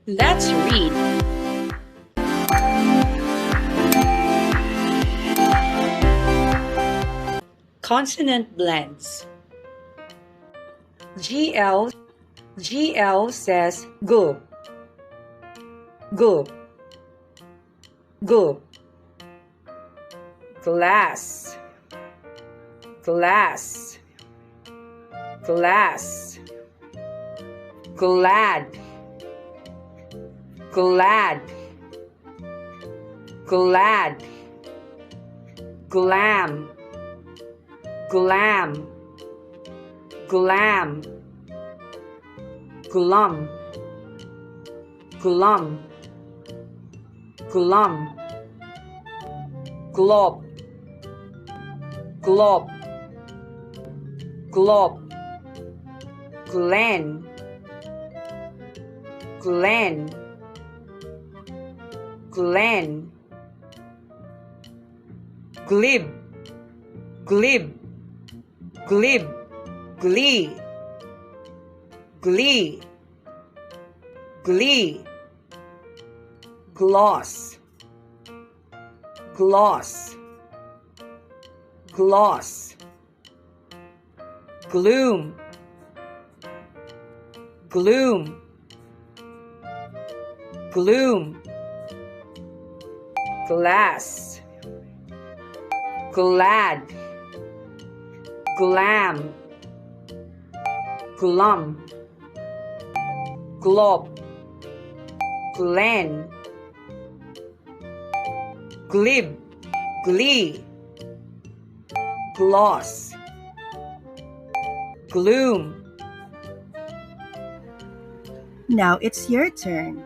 Let's read. Consonant blends. GL says go, go, go. Glass, glass, glass. Glad, glad, glad. Glam, glam, glam. Glum, glum, glum. Glob, glob, glob. Glen, glen, glen. Glib, glib, glib. Glee, glee, glee. Gloss, gloss, gloss. Gloom, gloom, gloom. Glass, glad, glam, glum. Glob, glen. Glib, glee. Gloss, gloom. Now it's your turn.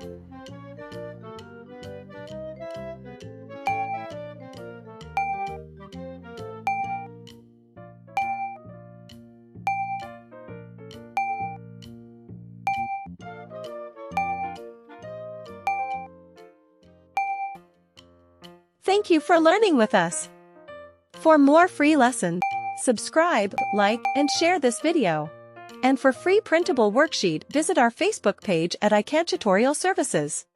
Thank you for learning with us. For more free lessons, subscribe, like, and share this video. And for free printable worksheet, visit our Facebook page at iCantutorial Services.